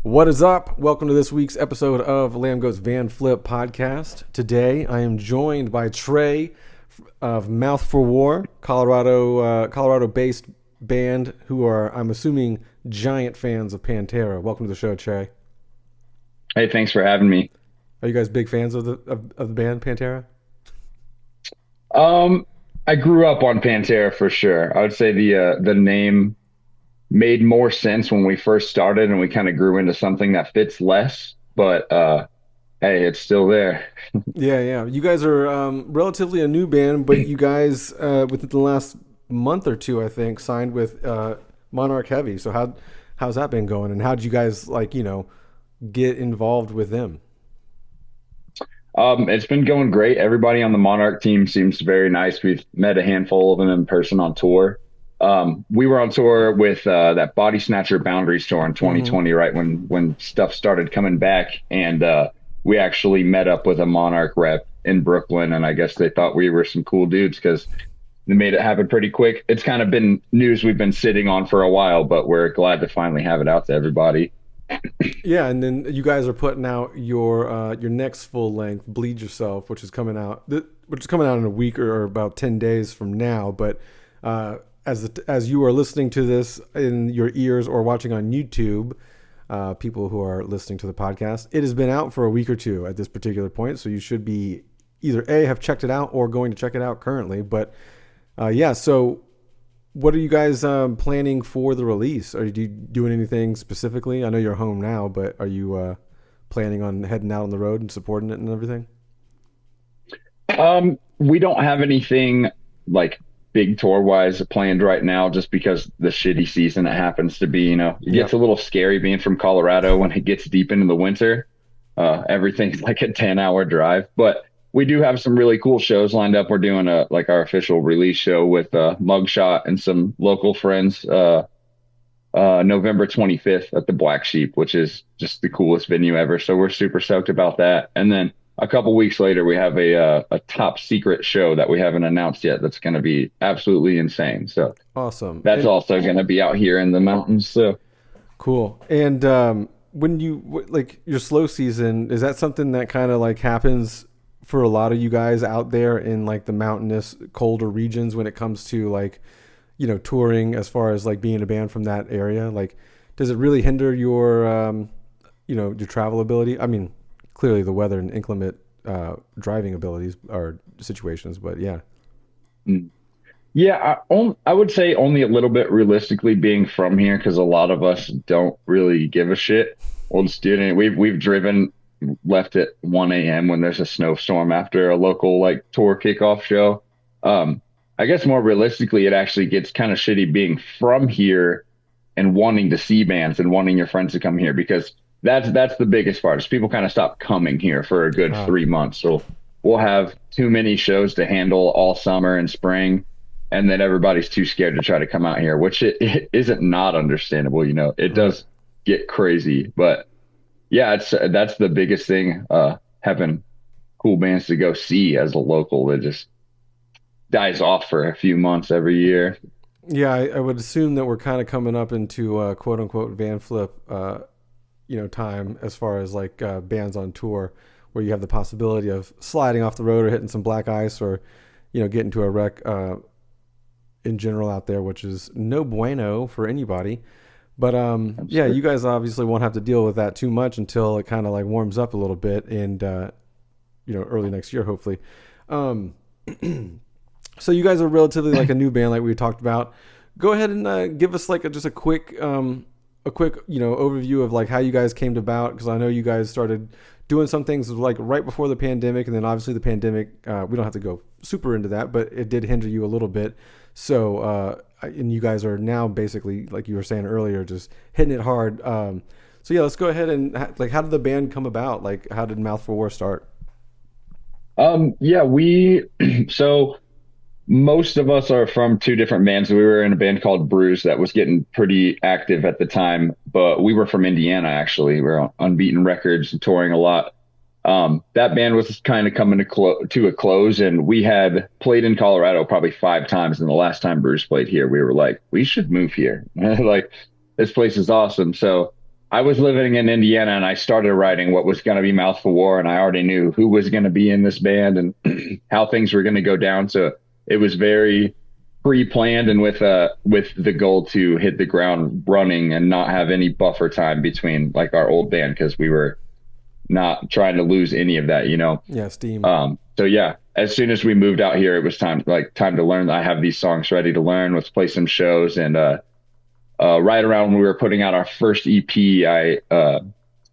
What is up? Welcome to this week's episode of Lambgoat's Vanflip podcast. Today, I am joined by Trae of Mouth for War, Colorado-based band who are, I'm assuming, giant fans of Pantera. Welcome to the show, Trae. Hey, thanks for having me. Are you guys big fans of the band Pantera? Um, I grew up on Pantera for sure. I would say the name made more sense when we first started, and we kind of grew into something that fits less. But hey, it's still there. Yeah. You guys are relatively a new band, but you guys within the last month or two, I think, signed with MNRK Heavy. So how's that been going, and how did you guys get involved with them? It's been going great. Everybody on the Monarch team seems very nice. We've met a handful of them in person on tour. We were on tour with that Body Snatcher Boundaries tour in Mm-hmm. 2020, right when stuff started coming back, and we actually met up with a Monarch rep in Brooklyn, and I guess they thought we were some cool dudes because they made it happen pretty quick. It's kind of been news we've been sitting on for a while, but we're glad to finally have it out to everybody. Yeah, and then you guys are putting out your next full length, Bleed Yourself, which is coming out in a week or about 10 days from now. But as you are listening to this in your ears or watching on YouTube, people who are listening to the podcast, it has been out for a week or two at this particular point. So you should be either A, have checked it out or going to check it out currently. But yeah, so what are you guys planning for the release? Are you doing anything specifically? I know you're home now, but are you planning on heading out on the road and supporting it and everything? We don't have anything like big tour wise planned right now, just because the shitty season it happens to be. It Yeah. gets a little scary being from Colorado when it gets deep into the winter. Everything's like a 10-hour drive, but we do have some really cool shows lined up. We're doing our official release show with Mugshot and some local friends. November 25th at the Black Sheep, which is just the coolest venue ever. So we're super stoked about that. And then a couple weeks later, we have a top secret show that we haven't announced yet. That's going to be absolutely insane. So Awesome. that's And also going to be out here in the mountains. So cool. And when like your slow season, is that something that kind of like happens for a lot of you guys out there in like the mountainous, colder regions when it comes to like, touring as far as like being a band from that area? Like, does it really hinder your travel ability? I mean, clearly the weather and inclement driving abilities are situations, but yeah. mm. Yeah, I would say only a little bit realistically being from here, because a lot of us don't really give a shit. We'll just do it. We've driven left at 1 a.m. when there's a snowstorm after a local like tour kickoff show. Um, I guess more realistically, it actually gets kind of shitty being from here and wanting to see bands and wanting your friends to come here, because that's the biggest part is people kind of stop coming here for a good Uh, 3 months. So we'll have too many shows to handle all summer and spring, and then everybody's too scared to try to come out here, which it isn't not understandable. It right. does get crazy, but yeah, that's the biggest thing. Having cool bands to go see as a local, it just dies off for a few months every year. Yeah, I would assume that we're kind of coming up into quote unquote van flip, time as far as like bands on tour, where you have the possibility of sliding off the road or hitting some black ice or, getting to a wreck in general out there, which is no bueno for anybody. But I'm yeah, sure. you guys obviously won't have to deal with that too much until it kind of like warms up a little bit and early next year hopefully. Um, so you guys are relatively like a new band, like we talked about. Go ahead and give us like just a quick overview of like how you guys came about, because I know you guys started doing some things like right before the pandemic, and then obviously the pandemic. We don't have to go super into that, but it did hinder you a little bit. So and you guys are now basically, like you were saying earlier, just hitting it hard. So yeah, let's go ahead and like, how did the band come about? Like, how did Mouth for War start? Yeah, so most of us are from two different bands. We were in a band called Bruise that was getting pretty active at the time, but we were from Indiana actually. We were on Unbeaten Records and touring a lot. That band was kind of coming to a close, and we had played in Colorado probably 5 times. And the last time Bruce played here, we were like, we should move here. Like, this place is awesome. So I was living in Indiana and I started writing what was going to be Mouth for War, and I already knew who was going to be in this band and how things were going to go down. So it was very pre-planned and with the goal to hit the ground running and not have any buffer time between like our old band because we were not trying to lose any of that, you know. Yeah, Steam. So yeah, as soon as we moved out here, it was time to learn. I have these songs ready to learn. Let's play some shows. And right around when we were putting out our first EP,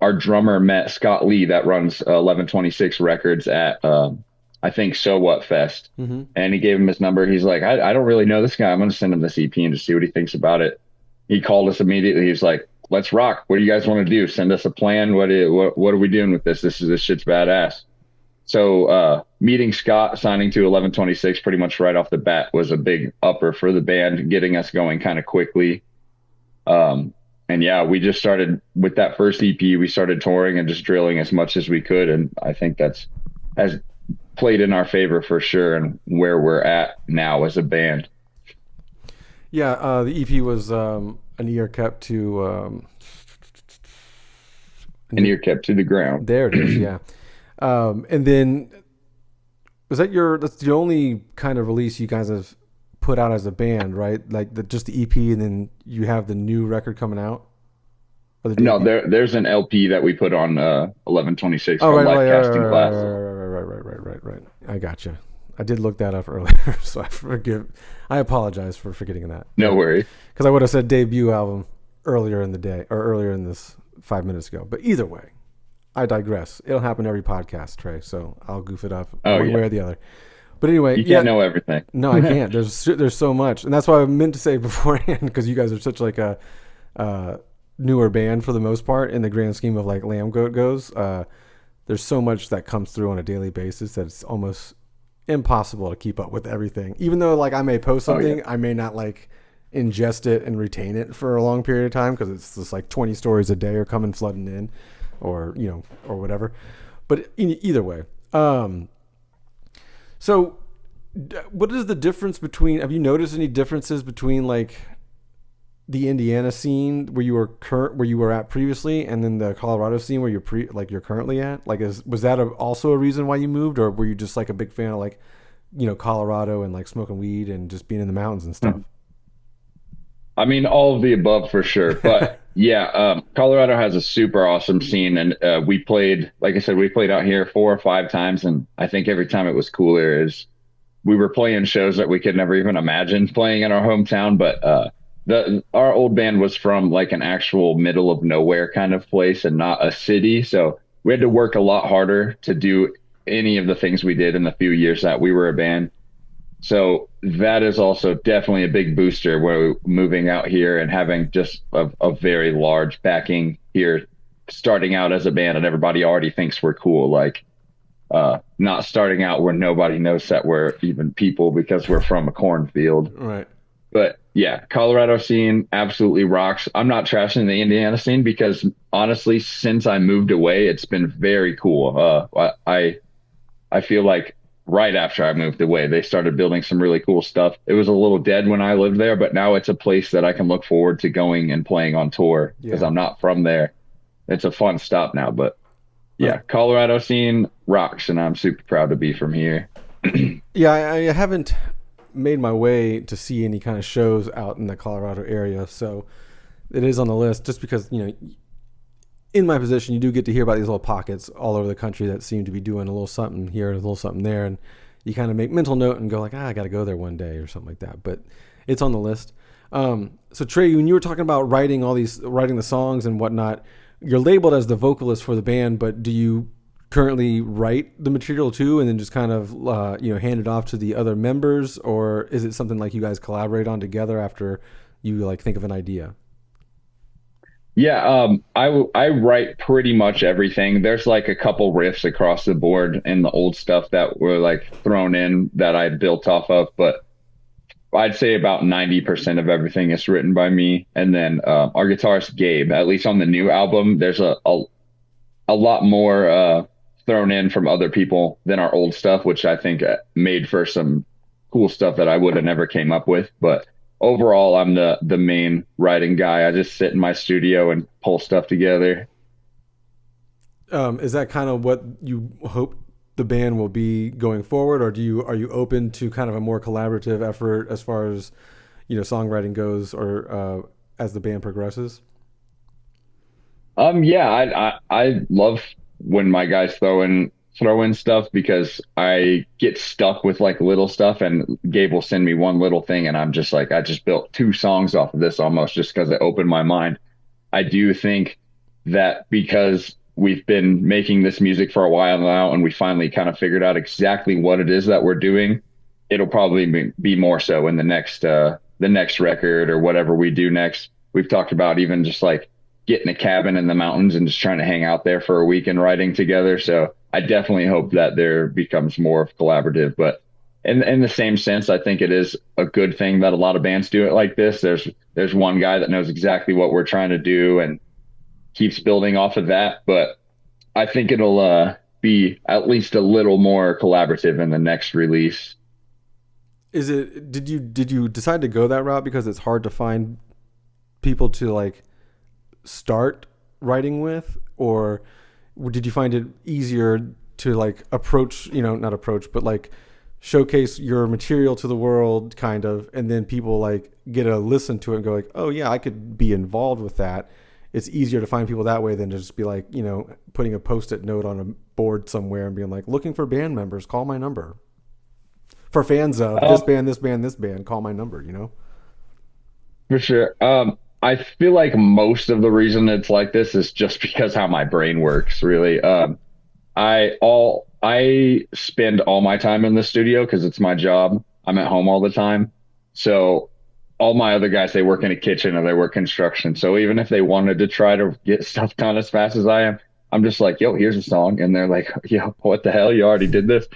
our drummer met Scott Lee that runs 1126 Records at I think So What Fest, and he gave him his number. He's like, I don't really know this guy. I'm going to send him this EP and just see what he thinks about it. He called us immediately. He's like, let's rock. What do you guys want to do? Send us a plan. What are we doing with this? This shit's badass. So meeting Scott, signing to 1126 pretty much right off the bat was a big upper for the band, getting us going kind of quickly. And yeah, we just started with that first EP. We started touring and just drilling as much as we could. And I think that's has played in our favor for sure and where we're at now as a band. Yeah, the EP was an ear kept to An ear kept to the ground. There it is, yeah. And then that's the only kind of release you guys have put out as a band, right? Like just the EP, and then you have the new record coming out. No, there's an LP that we put on 1126 called Life Casting Glass. Right. I gotcha. I did look that up earlier, so I apologize for forgetting that. No worries. Because I would have said debut album earlier in the day, or earlier in this 5 minutes ago. But either way, I digress. It'll happen every podcast, Trey, so I'll goof it up one way or the other. But anyway, you can't know everything. No, I can't. There's so much, and that's why I meant to say beforehand, because you guys are such like a newer band for the most part in the grand scheme of like Lambgoat goes. There's so much that comes through on a daily basis that it's almost impossible to keep up with everything. Even though like I may post something, I may not like ingest it and retain it for a long period of time because it's just like 20 stories a day are coming flooding in, or or whatever. But either way, so what is the difference between? Have you noticed any differences between like the Indiana scene where you were at previously, and then the Colorado scene where you're currently at? Like, was that also a reason why you moved, or were you just like a big fan of like, Colorado and like smoking weed and just being in the mountains and stuff? I mean, all of the above for sure. But yeah, Colorado has a super awesome scene, and we played, like I said, we played out here 4 or 5 times, and I think every time it was cooler. We were playing shows that we could never even imagine playing in our hometown, but our old band was from like an actual middle of nowhere kind of place and not a city. So we had to work a lot harder to do any of the things we did in the few years that we were a band. So that is also definitely a big booster where moving out here and having just a very large backing here, starting out as a band and everybody already thinks we're cool. Like, not starting out where nobody knows that we're even people because we're from a cornfield. Right. But yeah, Colorado scene absolutely rocks. I'm not trashing the Indiana scene because honestly, since I moved away, it's been very cool. I feel like right after I moved away, they started building some really cool stuff. It was a little dead when I lived there, but now it's a place that I can look forward to going and playing on tour because I'm not from there. It's a fun stop now, but yeah, Colorado scene rocks, and I'm super proud to be from here. Yeah, I haven't made my way to see any kind of shows out in the Colorado area, so it is on the list just because, in my position, you do get to hear about these little pockets all over the country that seem to be doing a little something here and a little something there, and you kind of make mental note and go like, I got to go there one day or something like that, but it's on the list. So Trey, when you were talking about writing the songs and whatnot, you're labeled as the vocalist for the band, but do you currently write the material too and then just kind of hand it off to the other members, or is it something like you guys collaborate on together after you like think of an idea? Yeah, I write pretty much everything. There's like a couple riffs across the board and the old stuff that were like thrown in that I built off of, but I'd say about 90% of everything is written by me. And then our guitarist Gabe, at least on the new album, there's a lot more thrown in from other people than our old stuff, which I think made for some cool stuff that I would have never came up with. But overall, I'm the main writing guy. I just sit in my studio and pull stuff together. Is that kind of what you hope the band will be going forward, or are you open to kind of a more collaborative effort as far as songwriting goes, or as the band progresses? Yeah, I love when my guys throw in stuff because I get stuck with like little stuff, and Gabe will send me one little thing and I'm just like, I just built two songs off of this almost just because it opened my mind. I do think that because we've been making this music for a while now and we finally kind of figured out exactly what it is that we're doing, it'll probably be more so in the next record or whatever we do next. We've talked about even just like getting a cabin in the mountains and just trying to hang out there for a week and writing together. So I definitely hope that there becomes more of collaborative, but in the same sense, I think it is a good thing that a lot of bands do it like this. There's one guy that knows exactly what we're trying to do and keeps building off of that. But I think it'll be at least a little more collaborative in the next release. Is it did you decide to go that route because it's hard to find people to like start writing with, or did you find it easier to like approach, not approach, but like showcase your material to the world kind of, and then people like get a listen to it and go like, oh yeah, I could be involved with that. It's easier to find people that way than to just be like, putting a post-it note on a board somewhere and being like, looking for band members, call my number. For fans of this Um, band, this band, this band, call my number. for sure. I feel like most of the reason it's like this is just because how my brain works, really. I spend all my time in the studio because it's my job. I'm at home all the time. So all my other guys, they work in a kitchen or they work construction. So even if they wanted to try to get stuff done as fast as I am, I'm just like, yo, here's a song. And they're like, yo, what the hell? You already did this?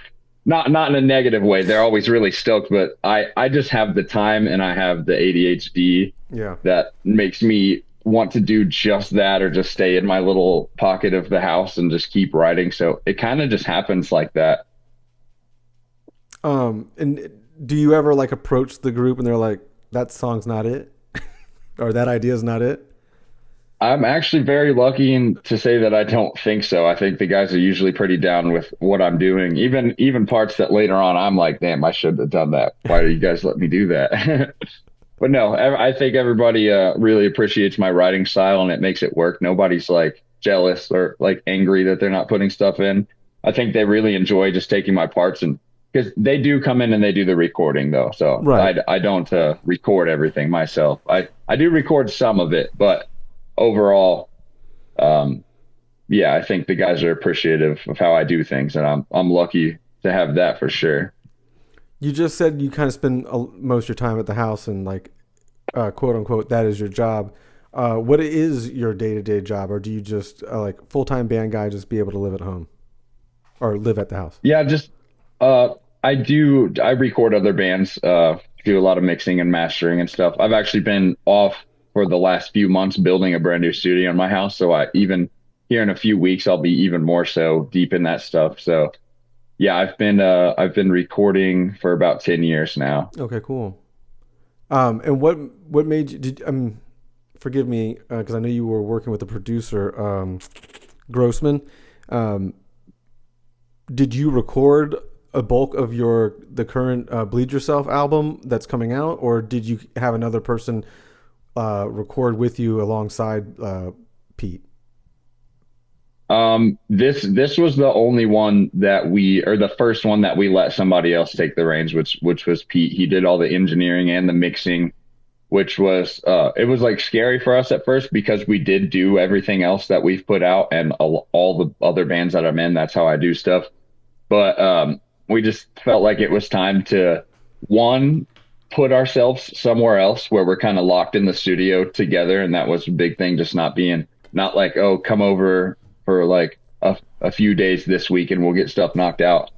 Not in a negative way. They're always really stoked, but I just have the time and I have the ADHD Yeah. that makes me want to do just that or just stay in my little pocket of the house and just keep writing. So it kind of just happens like that. And do you ever like approach the group and they're like, that song's not it, or that idea's not it? I'm actually very lucky to say that I don't think so. I think the guys are usually pretty down with what I'm doing. Even parts that later on I'm like, damn, I shouldn't have done that. Why do you guys let me do that? But no, I think everybody really appreciates my writing style and it makes it work. Nobody's like jealous or like angry that they're not putting stuff in. I think they really enjoy just taking my parts and because they do come in and they do the recording though. So Right. I don't record everything myself. I do record some of it, but overall, um, yeah, I think the guys are appreciative of how I do things, and I'm lucky to have that for sure. You just said you kind of spend most of your time at the house and like, quote unquote, that is your job. What is your day to day job, or do you just like full time band guy just be able to live at home or live at the house? Yeah, just I record other bands, do a lot of mixing and mastering and stuff. I've actually been off for the last few months building a brand new studio in my house, so I even here in a few weeks I'll be even more so deep in that stuff. So yeah, I've been recording for about 10 years now. Okay, cool. And what made you did forgive me because I know you were working with the producer Grossman. Um, did you record a bulk of the current Bleed Yourself album that's coming out, or did you have another person record with you alongside Pete? This was the only one that or the first one that we let somebody else take the reins, which was Pete. He did all the engineering and the mixing, which was it was like scary for us at first because we did do everything else that we've put out and all the other bands that I'm in. That's how I do stuff. But we just felt like it was time to one put ourselves somewhere else where we're kind of locked in the studio together, and that was a big thing. Just not like, oh, come over for like a few days this week and we'll get stuff knocked out.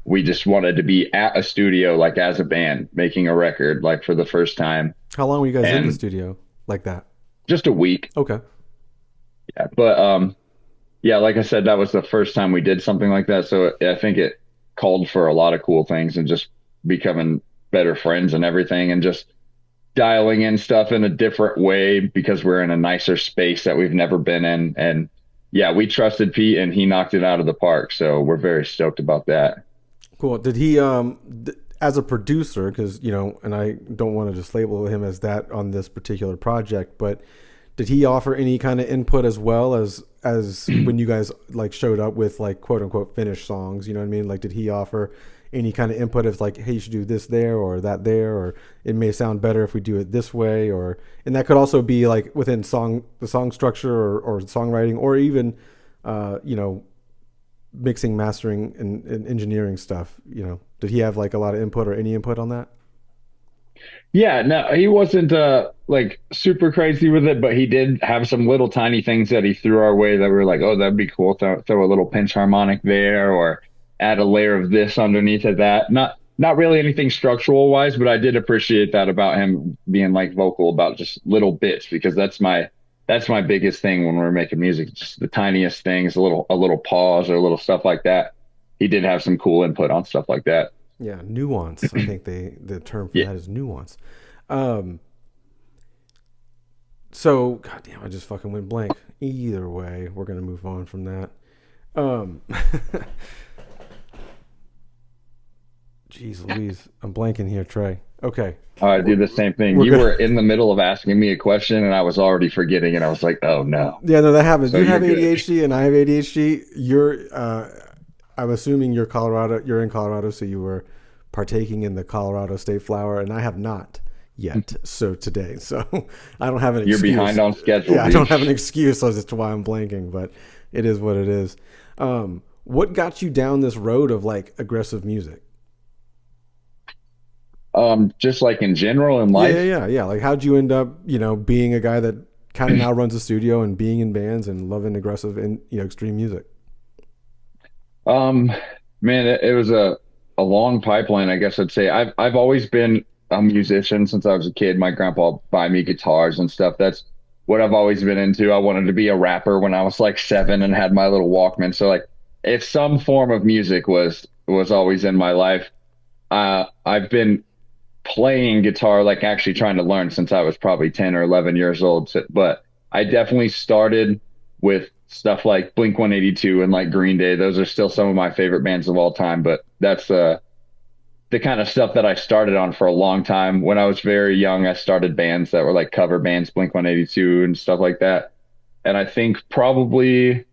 We just wanted to be at a studio like as a band making a record like for the first time. How long were you guys in the And studio like that? just a week. Okay. Yeah, but yeah, like I said, that was the first time we did something like that. So I think it called for a lot of cool things and just becoming better friends and everything and just dialing in stuff in a different way because we're in a nicer space that we've never been in. And yeah, we trusted Pete and he knocked it out of the park. So we're very stoked about that. Cool. Did he, as a producer, because, and I don't want to just label him as that on this particular project, but did he offer any kind of input as well as when you guys like showed up with like quote unquote finished songs? You know what I mean? Like, did he offer any kind of input of like, hey, you should do this there or that there, or it may sound better if we do it this way, or and that could also be like within the song structure or songwriting, or even mixing, mastering, and engineering stuff. Did he have like a lot of input or any input on that? Yeah, no, he wasn't like super crazy with it, but he did have some little tiny things that he threw our way that we were like, oh, that'd be cool. Throw a little pinch harmonic there, or add a layer of this underneath of that. Not really anything structural wise, but I did appreciate that about him being like vocal about just little bits because that's my biggest thing when we're making music, just the tiniest things, a little pause or a little stuff like that. He did have some cool input on stuff like that. Yeah, nuance. I think the term for Yeah. that is nuance. Um, so, goddamn, I just fucking went blank. Either way, we're gonna move on from that. Um, Jeez Louise, I'm blanking here, Trey. Okay, I do the same thing. we're You gonna. were in the middle of asking me a question and I was already forgetting and I was like, oh no. Yeah, no, that happens. So You you're have good. ADHD and I have ADHD. I'm assuming you're Colorado. You're in Colorado, so you were partaking in the Colorado State Flower, and I have not yet. So today, so I don't have an You're excuse. behind on schedule, Yeah, I dude. don't have an excuse as to why I'm blanking, but it is what it is. What got you down this road of like aggressive music? Just like in general in Yeah, yeah, life. yeah, yeah. Like, how'd you end up, being a guy that kind of now runs a studio and being in bands and loving aggressive and extreme music? Um, Man, it was a long pipeline, I guess I'd say. I've always been a musician since I was a kid. My grandpa would buy me guitars and stuff. That's what I've always been into. I wanted to be a rapper when I was like 7 and had my little Walkman. So like if some form of music was always in my life, I've been playing guitar, like actually trying to learn since I was probably 10 or 11 years old. So, but I definitely started with stuff like Blink 182 and like Green Day. Those are still some of my favorite bands of all time, but that's the kind of stuff that I started on for a long time. When I was very young, I started bands that were like cover bands, Blink 182 and stuff like that. And I think probably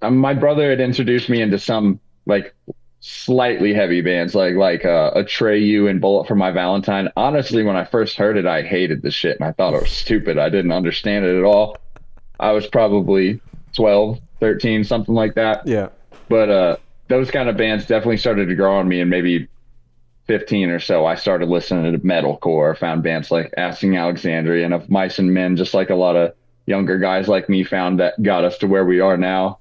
my brother had introduced me into some like slightly heavy bands like a Trae and Bullet for My Valentine. Honestly, when I first heard it, I hated the shit and I thought it was stupid. I didn't understand it at all. I was probably 12, 13, something like that. Yeah. But those kind of bands definitely started to grow on me, and maybe 15 or so, I started listening to metalcore, found bands like Asking Alexandria and Of Mice and Men, just like a lot of younger guys like me found that got us to where we are now.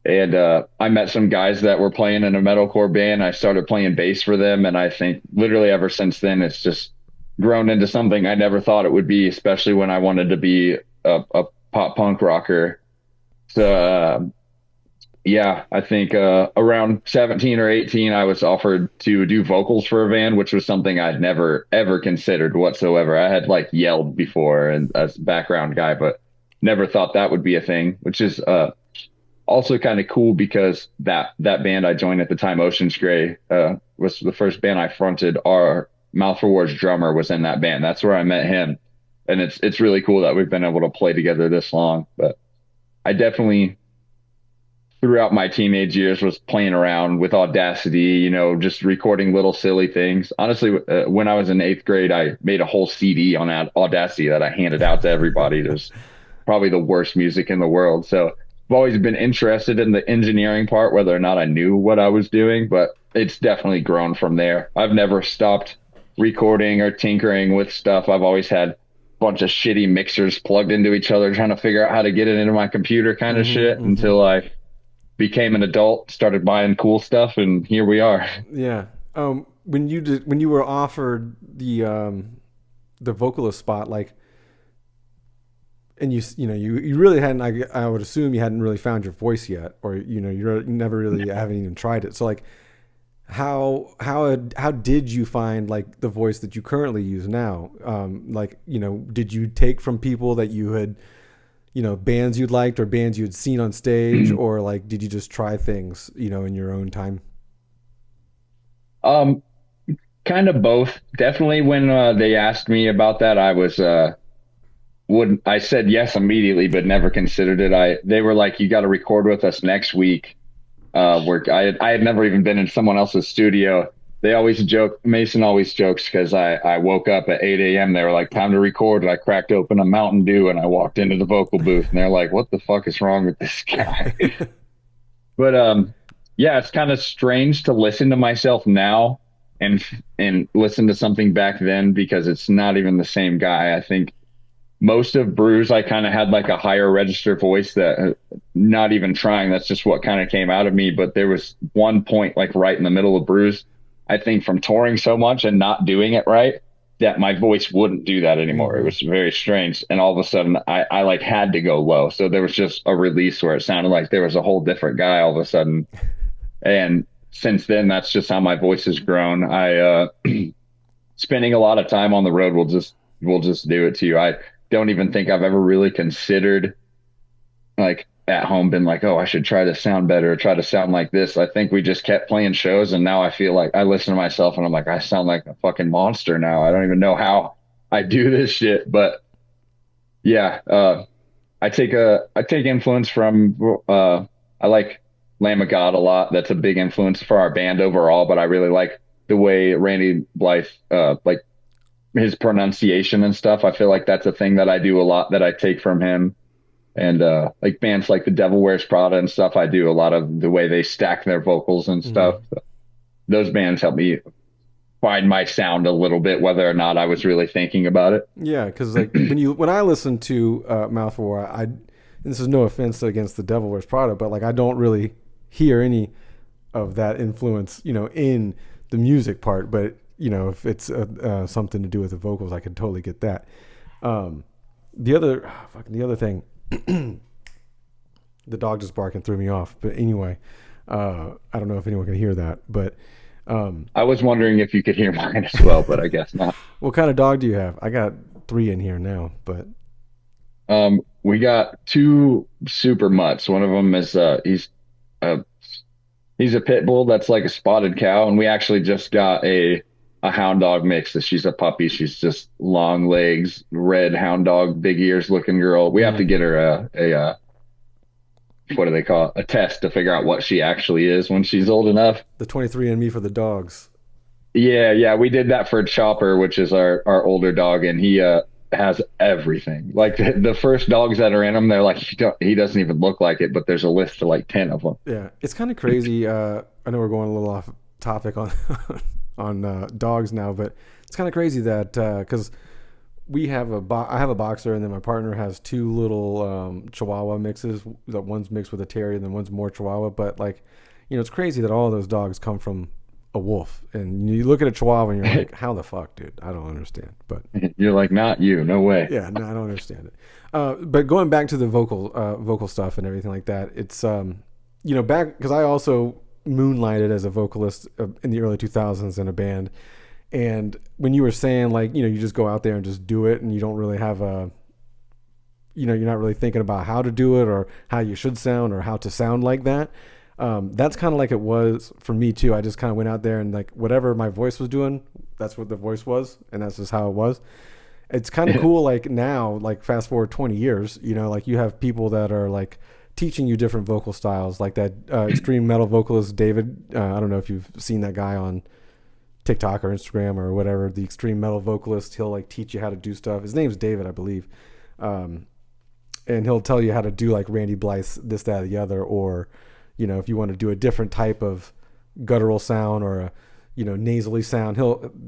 And I met some guys that were playing in a metalcore band. I started playing bass for them. And I think literally ever since then, it's just grown into something I never thought it would be, especially when I wanted to be a pop punk rocker. So, yeah, I think around 17 or 18, I was offered to do vocals for a band, which was something I'd never ever considered whatsoever. I had like yelled before and as a background guy, but never thought that would be a thing, which is also kind of cool because that band I joined at the time, Ocean's Gray, was the first band I fronted. Our Mouth for War's drummer was in that band. That's where I met him, and it's really cool that we've been able to play together this long. But I definitely throughout my teenage years was playing around with Audacity, just recording little silly things. Honestly, when I was in 8th grade, I made a whole CD on Audacity that I handed out to everybody. It was probably the worst music in the world. So I've always been interested in the engineering part, whether or not I knew what I was doing, but it's definitely grown from there. I've never stopped recording or tinkering with stuff. I've always had a bunch of shitty mixers plugged into each other, trying to figure out how to get it into my computer kind of Mm-hmm, shit mm-hmm. until I became an adult, started buying cool stuff, and here we are. Yeah. When you were offered the vocalist spot, like, and you really hadn't. I would assume you hadn't really found your voice yet, or you never really haven't even tried it. So like, how did you find like the voice that you currently use now? Like, did you take from people that you had, bands you'd liked or bands you'd seen on stage, or like did you just try things, in your own time? Um, Kind of both. Definitely when they asked me about that, I was would I said yes immediately, but never considered it. They were like, "You got to record with us next week." Where I had never even been in someone else's studio. They always joke. Mason always jokes because I woke up at 8 a.m. They were like, "Time to record," and I cracked open a Mountain Dew and I walked into the vocal booth, and they're like, "What the fuck is wrong with this guy?" But yeah, it's kind of strange to listen to myself now and listen to something back then because it's not even the same guy. I think most of Bruise, I kind of had like a higher register voice that not even trying. That's just what kind of came out of me. But there was one point like right in the middle of Bruise, I think from touring so much and not doing it right that my voice wouldn't do that anymore. It Mm-hmm. was very strange. And all of a sudden I like had to go low. So there was just a release where it sounded like there was a whole different guy all of a sudden. And since then, that's just how my voice has grown. Spending a lot of time on the road will just do it to you. I don't even think I've ever really considered like at home been like, oh, I should try to sound better, or try to sound like this. I think we just kept playing shows, and now I feel like I listen to myself and I'm like, I sound like a fucking monster now. I don't even know how I do this shit. But yeah, I take influence from I like Lambgoat a lot. That's a big influence for our band overall. But I really like the way Randy Blythe like his pronunciation and stuff. I feel like that's a thing that I do a lot that I take from him. And like bands like the Devil Wears Prada and stuff, I do a lot of the way they stack their vocals and stuff. Mm-hmm. Those bands help me find my sound a little bit, whether or not I was really thinking about it. Yeah, because like when I listen to Mouth War, and this is no offense against the Devil Wears Prada, but like I don't really hear any of that influence, in the music part. But if it's something to do with the vocals, I can totally get that. The other thing, the dog just barking threw me off. But anyway, I don't know if anyone can hear that, but I was wondering if you could hear mine as well, but I guess not. what kind of dog do you have? I got three in here now, but We got two super mutts. One of them is uh he's a pit bull that's like a spotted cow, and we actually just got a hound dog mix. She's a puppy. She's just long legs, red hound dog, big ears looking girl. We have to get her a what do they call it? A test to figure out what she actually is when she's old enough. the 23andMe for the dogs. Yeah, yeah, we did that for Chopper, which is our older dog, and he has everything. Like the first dogs that are in him, they're like he doesn't even look like it, but there's a list of like 10 of them. Yeah, it's kind of crazy. I know we're going a little off topic on on dogs now, but it's kind of crazy that because I have a boxer, and then my partner has two little Chihuahua mixes. That one's mixed with a terrier, and then one's more Chihuahua. But like, it's crazy that all of those dogs come from a wolf. And you look at a Chihuahua, and you're like, how the fuck, dude? I don't understand. But You're like, not you, no way. yeah, no, I don't understand it. But going back to the vocal stuff and everything like that, it's back because I also moonlighted as a vocalist in the early 2000s in a band. And when you were saying like, you just go out there and just do it, and you don't really have you're not really thinking about how to do it or how you should sound or how to sound like that. That's kind of like it was for me too. I just kind of went out there and like whatever my voice was doing, that's what the voice was, and that's just how it was. It's kind of cool. Like now, like fast forward 20 years, like you have people that are like teaching you different vocal styles, like that extreme metal vocalist David. I don't know if you've seen that guy on TikTok or Instagram or whatever, the extreme metal vocalist. He'll like teach you how to do stuff. His name's David, I believe. And he'll tell you how to do like Randy Blythe's this, that, or the other, or, if you want to do a different type of guttural sound or a, nasally sound,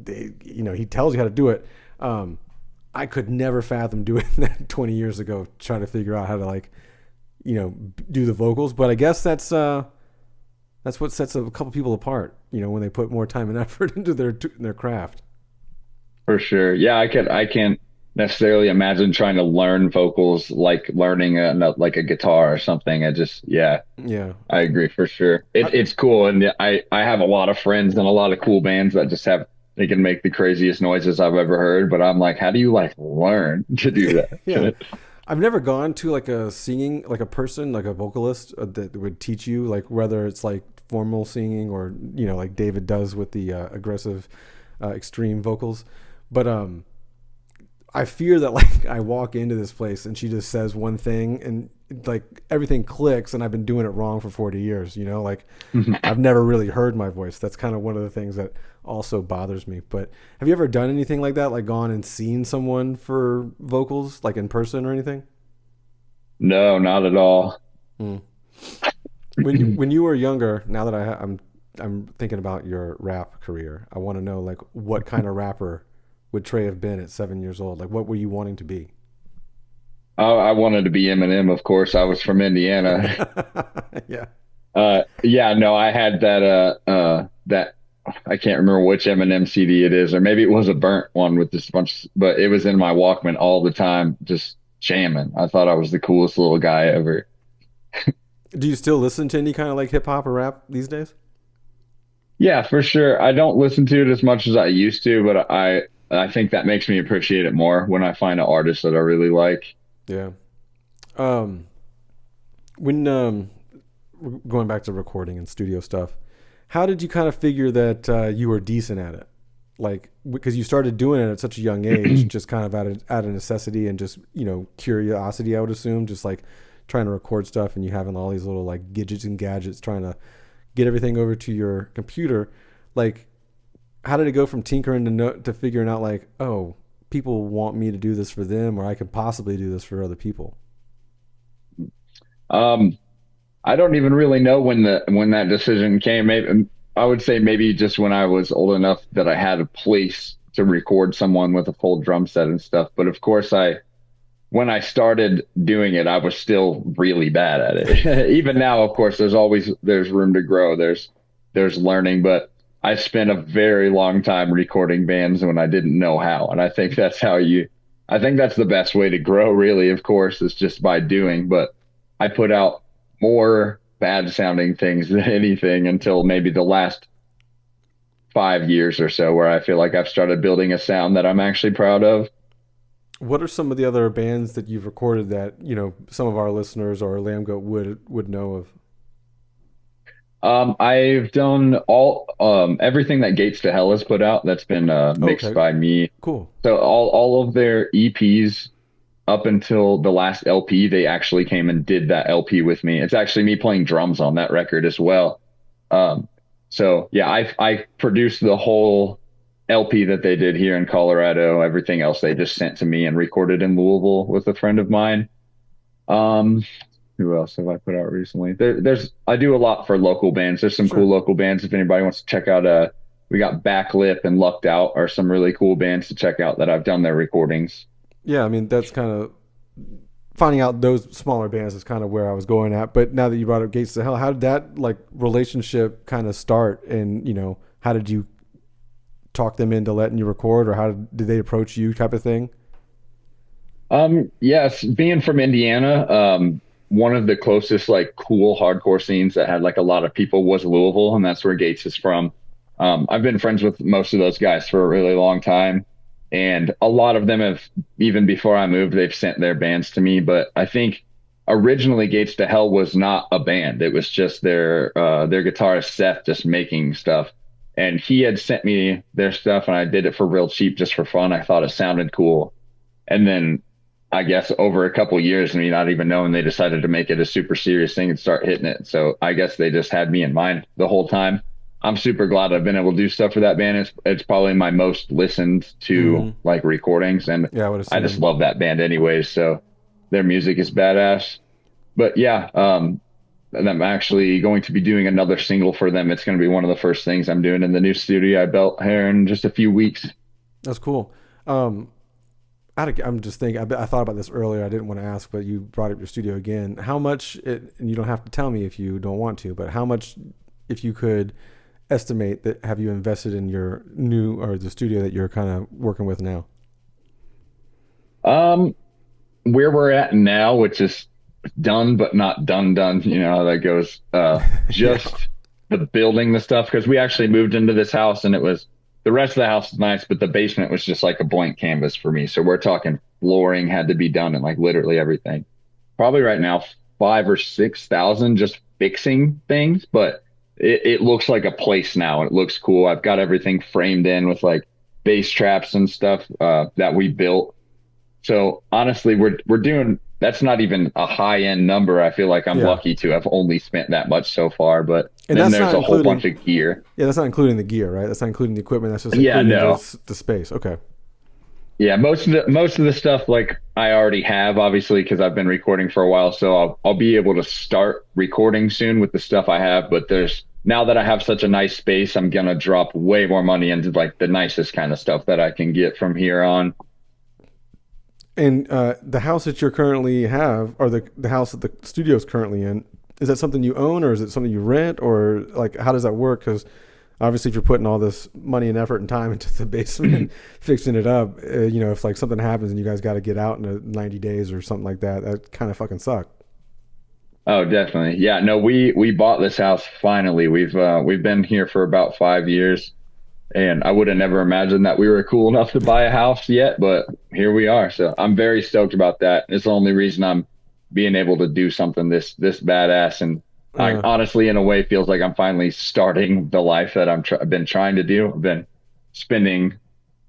he tells you how to do it. I could never fathom doing that 20 years ago, trying to figure out how to like, do the vocals. But I guess that's what sets a couple people apart, when they put more time and effort into their craft. For sure. Yeah, I can't. necessarily imagine trying to learn vocals like learning like a guitar or something. I just, yeah, Yeah. I agree for sure. It's cool. And I have a lot of friends and a lot of cool bands that just have, they can make the craziest noises I've ever heard. But I'm like, how do you like learn to do Yeah. that? I've never gone to like a singing, like a person, like a vocalist that would teach you, like whether it's like formal singing or, like David does with the aggressive, extreme vocals. But I fear that like I walk into this place and she just says one thing and like everything clicks and I've been doing it wrong for 40 years, like I've never really heard my voice. That's kind of one of the things that also bothers me. But have you ever done anything like that? Like gone and seen someone for vocals, like in person or anything? No, not at all. Mm. When you were younger, now that I'm thinking about your rap career, I want to know like what kind of rapper would Trae have been at 7 years old? Like what were you wanting to be? I wanted to be Eminem, of course. I was from Indiana. Yeah. Yeah, no, I had that I can't remember which Eminem CD it is, or maybe it was a burnt one with this bunch, but it was in my Walkman all the time, just jamming. I thought I was the coolest little guy ever. Do you still listen to any kind of like hip hop or rap these days? Yeah, for sure. I don't listen to it as much as I used to, but I think that makes me appreciate it more when I find an artist that I really like. Yeah. Um, when going back to recording and studio stuff, how did you kind of figure that you were decent at it? Like because you started doing it at such a young age, just kind of out of necessity and just curiosity, I would assume, just like trying to record stuff and you having all these little like gadgets and gadgets trying to get everything over to your computer. Like, how did it go from tinkering to figuring out like, oh, people want me to do this for them, or I could possibly do this for other people? Um, I don't even really know when that decision came. Maybe I would say maybe just when I was old enough that I had a place to record someone with a full drum set and stuff. But of course, I when I started doing it, I was still really bad at it. Even now, of course, there's room to grow. There's learning, but I spent a very long time recording bands when I didn't know how. And I think that's the best way to grow, really, of course, is just by doing. But I put out more bad sounding things than anything until maybe the last 5 years or so, where I feel like I've started building a sound that I'm actually proud of. What are some of the other bands that you've recorded that some of our listeners or Lambgoat would know of? I've done all everything that Gates to Hell has put out. That's been mixed Okay, by me. cool. So all of their EPs up until the last LP, they actually came and did that LP with me. It's actually me playing drums on that record as well. Um, so yeah, I produced the whole LP that they did here in Colorado. Everything else they just sent to me and recorded in Louisville with a friend of mine. Um, who else have I put out recently? I do a lot for local bands. There's some cool Sure. local bands. If anybody wants to check out, we got Backlip and Lucked Out are some really cool bands to check out that I've done their recordings. Yeah, I mean that's kind of finding out those smaller bands is kind of where I was going at. But now that you brought up Gates to Hell, how did that like relationship kind of start? And how did you talk them into letting you record, or how did they approach you, type of thing? Yes, being from Indiana, one of the closest like cool hardcore scenes that had like a lot of people was Louisville, and that's where Gates is from. I've been friends with most of those guys for a really long time, and a lot of them have, even before I moved, they've sent their bands to me. But I think originally Gates to Hell was not a band; it was just their guitarist Seth just making stuff. And he had sent me their stuff, and I did it for real cheap, just for fun. I thought it sounded cool, and then I guess over a couple of years, me not even knowing, they decided to make it a super serious thing and start hitting it. So I guess they just had me in mind the whole time. I'm super glad I've been able to do stuff for that band. It's probably my most listened to Mm-hmm. like recordings, and Yeah, I would I just assume. love that band anyways. So their music is badass. But yeah, and I'm actually going to be doing another single for them. It's going to be one of the first things I'm doing in the new studio I built here in just a few weeks. That's cool. Um, I'm just thinking. I thought about this earlier. I didn't want to ask, but you brought up your studio again. How much? And you don't have to tell me if you don't want to. But how much, if you could estimate that, have you invested in your new or the studio that you're kind of working with now? Um, where we're at now, which is done but not done. You know how that goes. Yeah. Just the building the stuff because we actually moved into this house and it was the rest of the house is nice, but the basement was just like a blank canvas for me. So we're talking flooring had to be done and like literally everything. Probably right now 5 or 6 thousand just fixing things, but it looks like a place now and it looks cool. I've got everything framed in with like bass traps and stuff that we built. So honestly, we're doing that's not even a high end number. I feel like I'm Yeah. lucky to have only spent that much so far, but And then that's there's not a whole including, bunch of gear. yeah, that's not including the gear, right? That's not including the equipment. That's just Yeah, including no. just the space. Okay. Yeah, most of the stuff like I already have obviously because I've been recording for a while, so I'll be able to start recording soon with the stuff I have, but there's now that I have such a nice space, I'm gonna drop way more money into like the nicest kind of stuff that I can get from here on. And the house that you currently have, or the house that the studio is currently in, is that something you own, or is it something you rent, or like how does that work? Because obviously, if you're putting all this money and effort and time into the basement and fixing it up, if like something happens and you guys got to get out in 90 days or something like that, that kind of fucking suck. Oh, definitely. Yeah, no, we bought this house finally. We've been here for about 5 years, and I would have never imagined that we were cool enough to buy a house yet, but here we are. So I'm very stoked about that. It's the only reason I'm being able to do something this badass, and I Uh, honestly, in a way, feels like I'm finally starting the life that I've been trying to do. I've been spending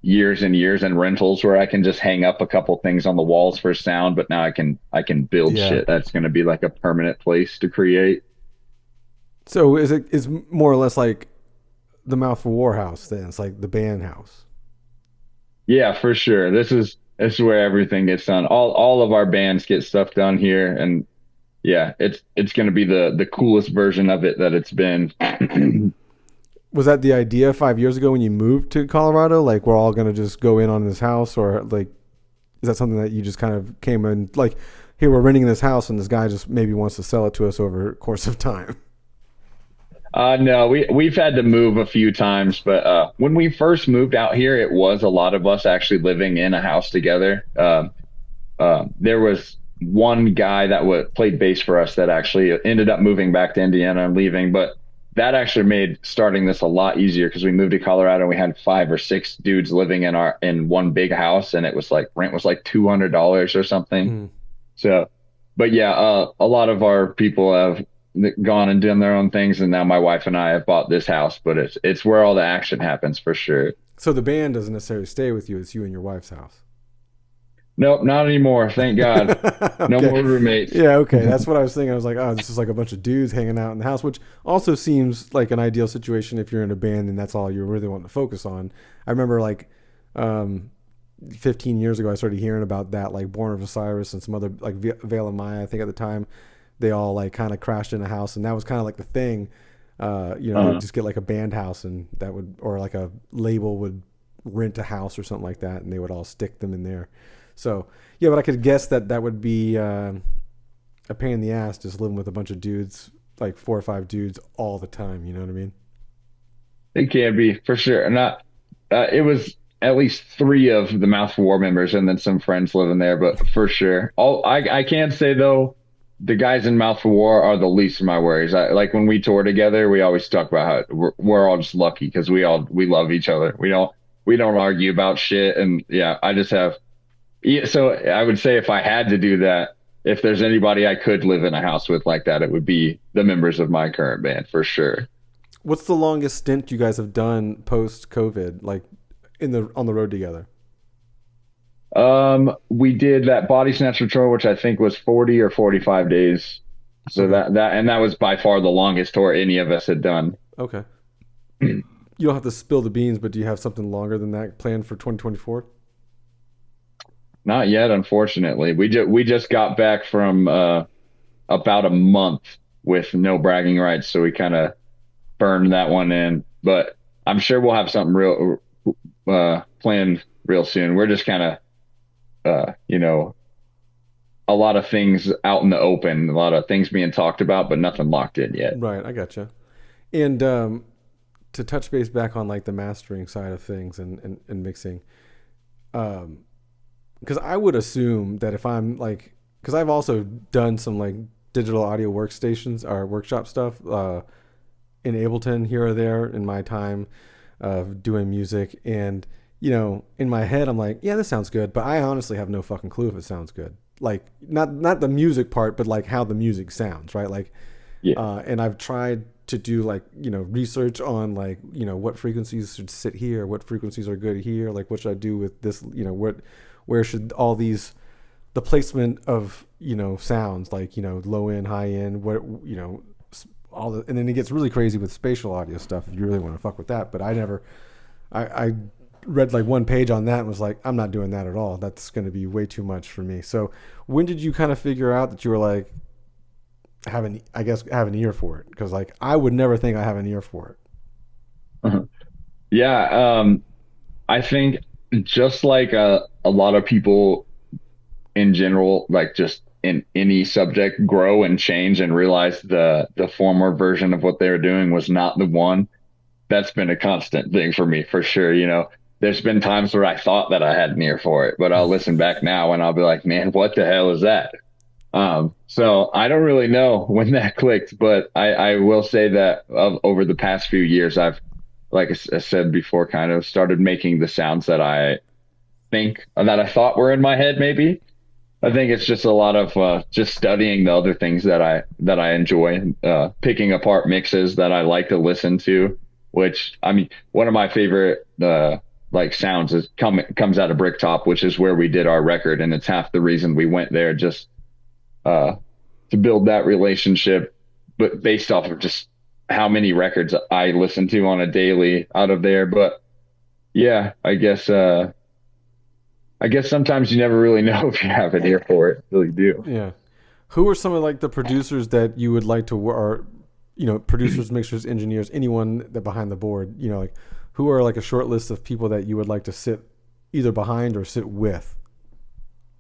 years and years in rentals where I can just hang up a couple things on the walls for sound, but now I can build yeah. shit that's going to be like a permanent place to create. So is more or less like the Mouth for War house? Then it's like the band house. Yeah, for sure. This is where everything gets done. All of our bands get stuff done here, and yeah, it's going to be the coolest version of it that it's been. Was that the idea 5 years ago when you moved to Colorado? Like we're all gonna just go in on this house, or like is that something that you just kind of came in like, here we're renting this house and this guy just maybe wants to sell it to us over a course of time? No, we've had to move a few times, but when we first moved out here, it was a lot of us actually living in a house together. There was one guy that played bass for us that actually ended up moving back to Indiana and leaving, but that actually made starting this a lot easier because we moved to Colorado and we had 5 or 6 dudes living in one big house, and it was like rent was like $200 or something. Mm. So, but yeah, a lot of our people have gone and done their own things, and now my wife and I have bought this house. But it's where all the action happens for sure. So the band doesn't necessarily stay with you; it's you and your wife's house. Nope, not anymore. Thank God. No Okay. more roommates. Yeah, okay. That's what I was thinking. I was like, oh, this is like a bunch of dudes hanging out in the house, which also seems like an ideal situation if you're in a band and that's all you really want to focus on. I remember like um, 15 years ago, I started hearing about that, like Born of Osiris and some other, like Veil of Maya, I think at the time, they all like kind of crashed in a house. And that was kind of like the thing. They'd Uh, just get like a band house and that would, or like a label would rent a house or something like that. And they would all stick them in there. So yeah, but I could guess that that would be a pain in the ass just living with a bunch of dudes, like 4 or 5 dudes all the time. You know what I mean? it can be for sure. Not. It was at least 3 of the Mouth for War members, and then some friends living there. But for sure, all I can say though, the guys in Mouth for War are the least of my worries. Like when we tour together, we always talk about how we're all just lucky because we love each other. We don't argue about shit, and yeah, I just have. Yeah, so I would say if I had to do that, if there's anybody I could live in a house with like that, it would be the members of my current band for sure. What's the longest stint you guys have done post COVID, like in the on the road together? We did that body snatcher tour, which I think was 40 or 45 days. So Okay, that was by far the longest tour any of us had done. okay. You don't have to spill the beans, but do you have something longer than that planned for 2024? Not yet, unfortunately. We just got back from about a month with no bragging rights, so we kind of burned that one in. But I'm sure we'll have something real planned real soon. We're just kind of a lot of things out in the open, a lot of things being talked about, but nothing locked in yet. Right, I gotcha. And to touch base back on like the mastering side of things and mixing, um, because I would assume that if I'm like, because I've also done some like digital audio workstations or workshop stuff in Ableton here or there in my time of doing music, and in my head I'm like, yeah, this sounds good, but I honestly have no fucking clue if it sounds good. Like not the music part, but like how the music sounds, right? Like, Yeah. and I've tried to do like research on like what frequencies should sit here, what frequencies are good here, like what should I do with this, where should all these the placement of sounds like low end, high end, what all the, and then it gets really crazy with spatial audio stuff if you really want to fuck with that. But I read like one page on that and was like, I'm not doing that at all. That's going to be way too much for me. So when did you kind of figure out that you were like have an ear for it? Because like I would never think I have an ear for it. Yeah, I think just like a lot of people in general, like just in any subject, grow and change and realize the former version of what they were doing was not the one. That's been a constant thing for me for sure. There's been times where I thought that I had an ear for it, but I'll listen back now and I'll be like, man, what the hell is that? So I don't really know when that clicked, but I will say that over the past few years, I've, like I said before, kind of started making the sounds that I thought were in my head. Maybe I think it's just a lot of just studying the other things that I enjoy, picking apart mixes that I like to listen to. Which I mean, one of my favorite like sounds comes out of Bricktop, which is where we did our record, and it's half the reason we went there, just uh, to build that relationship, but based off of just how many records I listen to on a daily out of there. But yeah, I guess sometimes you never really know if you have an ear for it until you do. Yeah. Who are some of like the producers that you would like to work, or producers, mixers, engineers, anyone that behind the board, like who are like a short list of people that you would like to sit either behind or sit with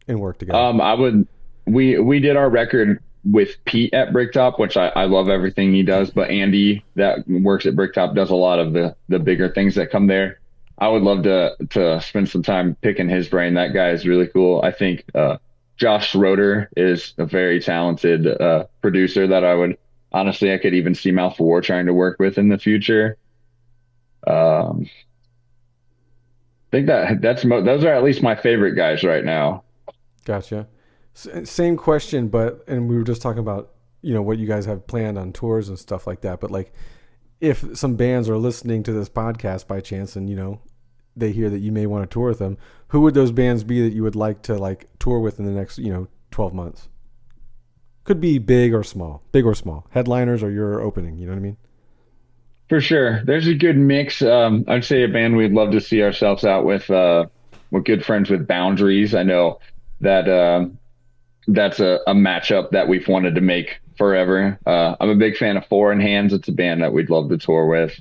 and work together? I would. We did our record with Pete at Bricktop, which I love everything he does. But Andy that works at Bricktop does a lot of the bigger things that come there. I would love to spend some time picking his brain. That guy is really cool. I think Josh Schroeder is a very talented producer that I would honestly I could even see Mouth for War trying to work with in the future. I think those are at least my favorite guys right now. Gotcha. Same question, but and we were just talking about what you guys have planned on tours and stuff like that. But like, if some bands are listening to this podcast by chance and they hear that you may want to tour with them, who would those bands be that you would like to like tour with in the next 12 months? Could be big or small, headliners or your opening. You know what I mean? For sure. There's a good mix. I'd say a band we'd love to see ourselves out with. We're good friends with Boundaries. I know that that's a matchup that we've wanted to make forever. I'm a big fan of Four in Hands. It's a band that we'd love to tour with.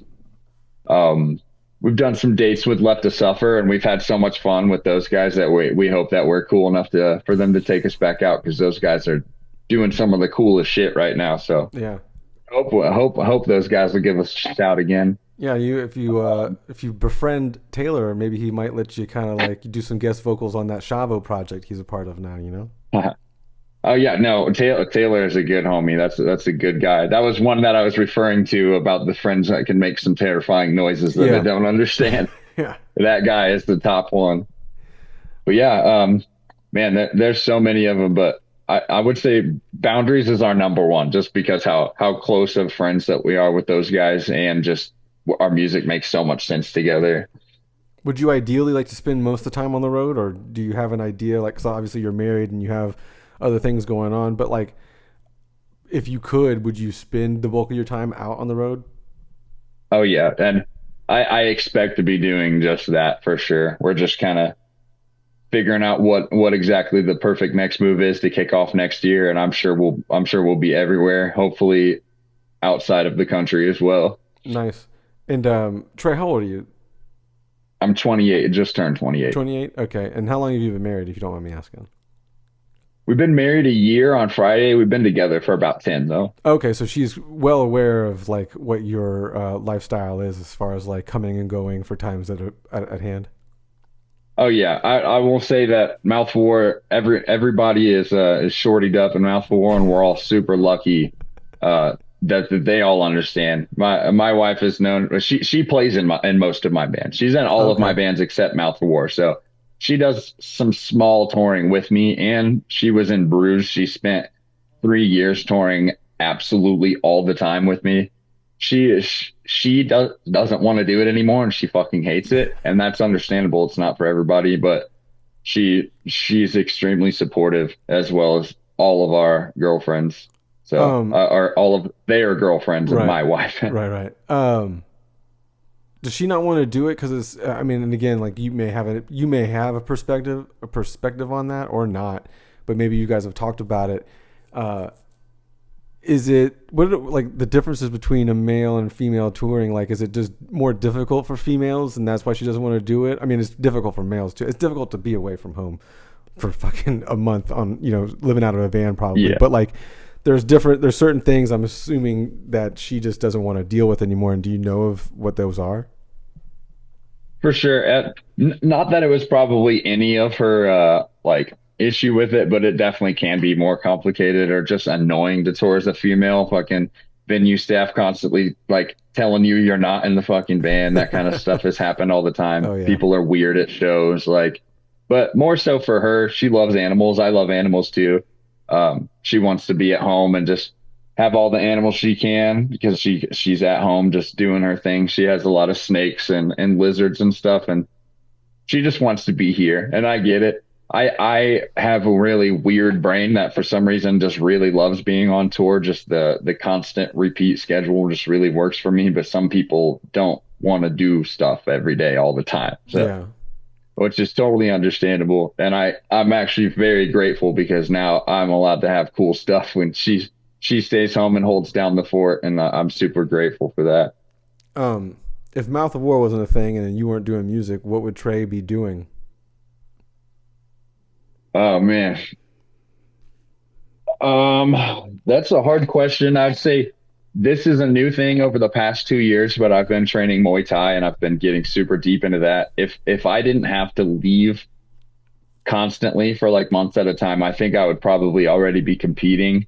We've done some dates with Left to Suffer, and we've had so much fun with those guys that we hope that we're cool enough for them to take us back out, because those guys are doing some of the coolest shit right now. So Yeah. I hope those guys will give us a shout again. Yeah, if you befriend Taylor, maybe he might let you kind of like do some guest vocals on that Shavo project he's a part of now. Oh yeah, no, Taylor is a good homie. That's a good guy. That was one that I was referring to about the friends that can make some terrifying noises that I Yeah. don't understand. Yeah. That guy is the top one. But yeah, man, there's so many of them. But I would say Boundaries is our number one, just because how close of friends that we are with those guys, and just our music makes so much sense together. Would you ideally like to spend most of the time on the road, or do you have an idea? Like, 'cause obviously you're married and you have other things going on, but like, if you could, would you spend the bulk of your time out on the road? Oh yeah, and I expect to be doing just that for sure. We're just kind of figuring out what exactly the perfect next move is to kick off next year, and I'm sure we'll be everywhere, hopefully outside of the country as well. Nice. And Trey, how old are you? I'm 28, just turned 28. 28. Okay. And how long have you been married, if you don't mind me asking? We've been married a year on Friday. We've been together for about 10 though. Okay, so she's well aware of like what your lifestyle is as far as like coming and going for times that are at hand. Oh yeah, I will say that Mouth War. Everybody is shortied up in Mouth War, and we're all super lucky that they all understand. My wife is known. She plays in most of my bands. She's in all of my Okay. bands except Mouth War. So she does some small touring with me, and she was in Bruges. She spent 3 years touring absolutely all the time with me. She doesn't want to do it anymore, and she fucking hates it, and that's understandable. It's not for everybody, but she's extremely supportive, as well as all of our girlfriends. So, Um, or all of their girlfriends of right, my wife. right. Does she not want to do it? Because it's, I mean, and again, like you may have a perspective on that or not, but maybe you guys have talked about it. Uh, is it what are, like the differences between a male and female touring? Like, is it just more difficult for females, and that's why she doesn't want to do it? I mean, it's difficult for males too. It's difficult to be away from home for fucking a month on, living out of a van probably. Yeah, But like, there's certain things I'm assuming that she just doesn't want to deal with anymore. And do you know of what those are? for sure. Not that it was probably any of her like issue with it, but it definitely can be more complicated or just annoying to tour as a female. Fucking venue staff constantly like telling you you're not in the fucking band. That kind of stuff has happened all the time. Oh yeah. People are weird at shows, like, but more so for her, she loves animals. I love animals too. She wants to be at home and just have all the animals she can because she's at home just doing her thing. She has a lot of snakes and lizards and stuff, and she just wants to be here. And I get it. I have a really weird brain that for some reason just really loves being on tour. Just the constant repeat schedule just really works for me. But some people don't want to do stuff every day all the time. So, Yeah. which is totally understandable. And I'm actually very grateful because now I'm allowed to have cool stuff when she stays home and holds down the fort, and I'm super grateful for that. Um, if Mouth of War wasn't a thing and you weren't doing music, what would Trey be doing? Oh man, that's a hard question. I'd say this is a new thing over the past 2 years, but I've been training Muay Thai and I've been getting super deep into that. If I didn't have to leave constantly for like months at a time, I think I would probably already be competing.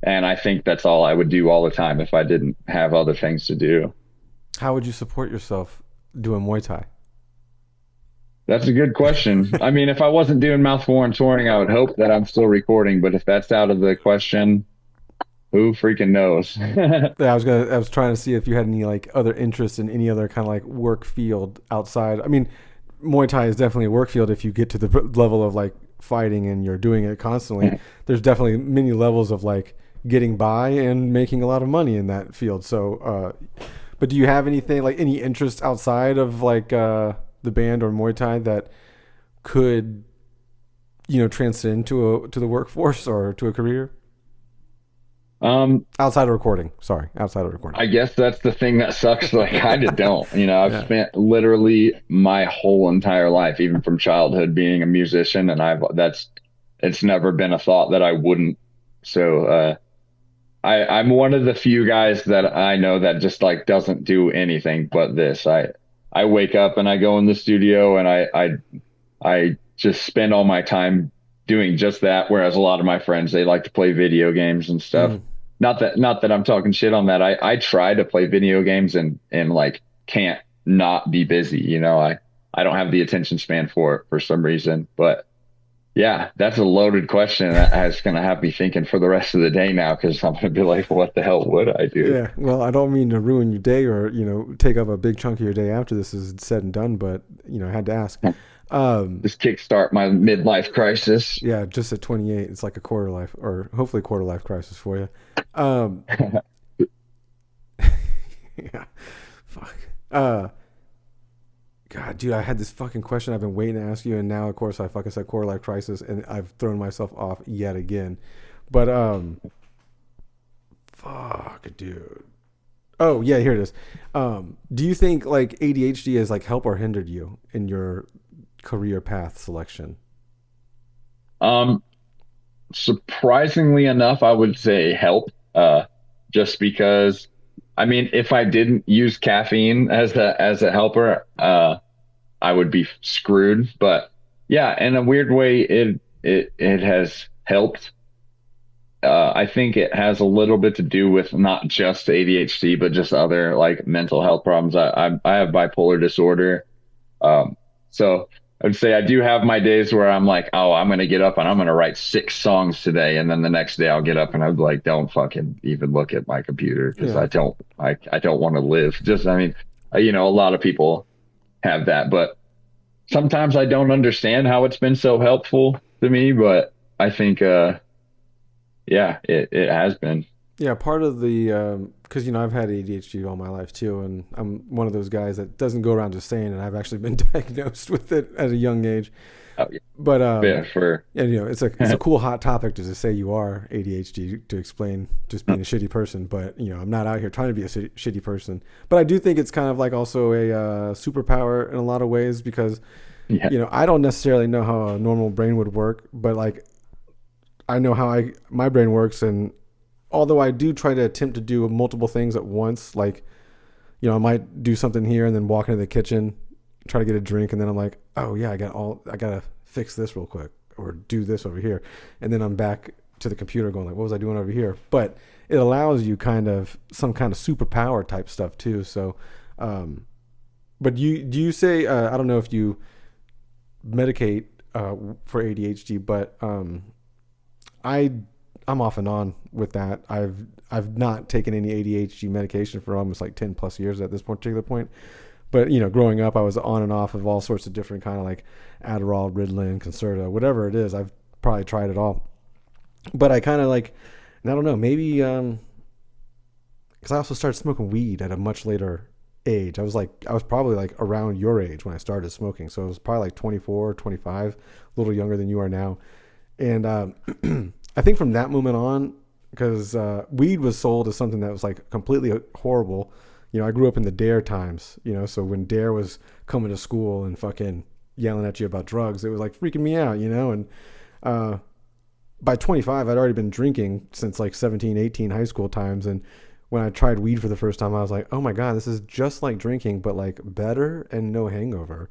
And I think that's all I would do all the time if I didn't have other things to do. How would you support yourself doing Muay Thai? That's a good question. I mean, if I wasn't doing mouthful and touring, I would hope that I'm still recording. But if that's out of the question, who freaking knows? Yeah, I was trying to see if you had any like other interests in any other kind of like work field outside. I mean, Muay Thai is definitely a work field if you get to the level of like fighting and you're doing it constantly. There's definitely many levels of like getting by and making a lot of money in that field. So, but do you have anything like any interest outside of like the band or Muay Thai that could transcend to the workforce or to a career Um, outside of recording? Sorry, outside of recording. I guess that's the thing that sucks. Like, I kind of don't. I've Yeah. spent literally my whole entire life, even from childhood, being a musician, and it's never been a thought that I wouldn't. So, I'm one of the few guys that I know that just like doesn't do anything but this. I wake up and I go in the studio and I just spend all my time doing just that. Whereas a lot of my friends, they like to play video games and stuff. Mm. Not that I'm talking shit on that. I try to play video games and like can't not be busy. I don't have the attention span for it for some reason. But yeah, that's a loaded question. That's going to have me thinking for the rest of the day now because I'm going to be like, what the hell would I do? Yeah. Well, I don't mean to ruin your day or take up a big chunk of your day after this is said and done, but I had to ask. Um, Just kickstart my midlife crisis. yeah, just at 28, it's like a quarter life or hopefully quarter life crisis for you. Um, yeah. Fuck. God, dude, I had this fucking question I've been waiting to ask you, and now, of course, I fucking said quarter life crisis, and I've thrown myself off yet again. But fuck, dude. Oh yeah, here it is. Do you think like ADHD has like helped or hindered you in your career path selection? Um, Surprisingly enough, I would say help. Just because, I mean, if I didn't use caffeine as a helper, I would be screwed. But yeah, in a weird way, it has helped. I think it has a little bit to do with not just ADHD, but just other like mental health problems. I have bipolar disorder. So I would say I do have my days where I'm like, oh, I'm going to get up and I'm going to write 6 songs today. And then the next day I'll get up and I'll be like, don't fucking even look at my computer because Yeah. I don't want to live. Just, I mean, a lot of people have that, but sometimes I don't understand how it's been so helpful to me, but I think, yeah, it has been. Yeah, part of the because I've had ADHD all my life too, and I'm one of those guys that doesn't go around just saying it. I've actually been diagnosed with it at a young age. Oh, But yeah, for, and it's a cool hot topic to just say you are ADHD to explain just being a shitty person. But I'm not out here trying to be a shitty person. But I do think it's kind of like also a superpower in a lot of ways because yeah, I don't necessarily know how a normal brain would work, but like I know how my brain works, and although I do try to attempt to do multiple things at once, like, I might do something here and then walk into the kitchen, try to get a drink. And then I'm like, oh yeah, I got to fix this real quick or do this over here. And then I'm back to the computer going like, what was I doing over here? But it allows you kind of some kind of superpower type stuff too. So, but do you say, I don't know if you medicate, for ADHD, but, I'm off and on with that. I've not taken any ADHD medication for almost like 10 plus years at this particular point. But growing up, I was on and off of all sorts of different kind of like Adderall, Ritalin, Concerta, whatever it is. I've probably tried it all. But I kind of like, and I don't know, maybe because I also started smoking weed at a much later age. I was probably like around your age when I started smoking. So it was probably like 24, 25, a little younger than you are now. And I think from that moment on, because weed was sold as something that was like completely horrible. I grew up in the Dare times, so when Dare was coming to school and fucking yelling at you about drugs, it was like freaking me out, and by 25, I'd already been drinking since like 17, 18 high school times. And when I tried weed for the first time, I was like, oh my God, this is just like drinking, but like better and no hangover.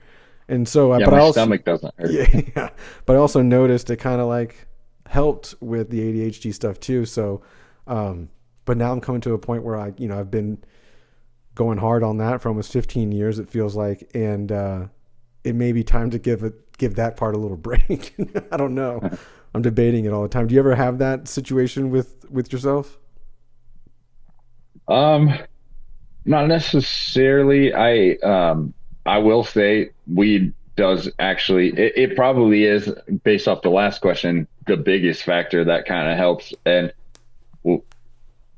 And so, yeah, but I my also, stomach doesn't hurt. yeah, but I also noticed it kind of like helped with the ADHD stuff too. So, but now I'm coming to a point where I've been going hard on that for almost 15 years, it feels like. And, it may be time to give that part a little break. I don't know. I'm debating it all the time. Do you ever have that situation with yourself? Um, Not necessarily. I will say weed does actually, it probably is based off the last question, the biggest factor that kind of helps. And well,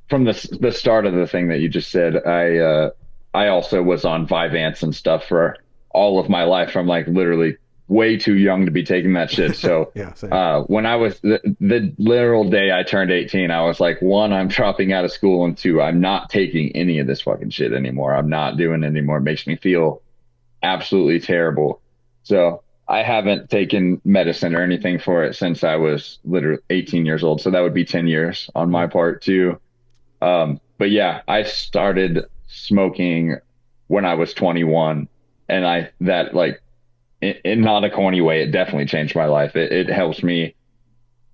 from the start of the thing that you just said, I also was on Vyvanse and stuff for all of my life. I'm like literally way too young to be taking that shit. So, Yeah, same. when I was the literal day I turned 18, I was like, one, I'm dropping out of school, and two, I'm not taking any of this fucking shit anymore. I'm not doing it anymore. It makes me feel absolutely terrible. So I haven't taken medicine or anything for it since I was literally 18 years old. So that would be 10 years on my part too. But yeah, I started smoking when I was 21, and that like in not a corny way, it definitely changed my life. It helps me.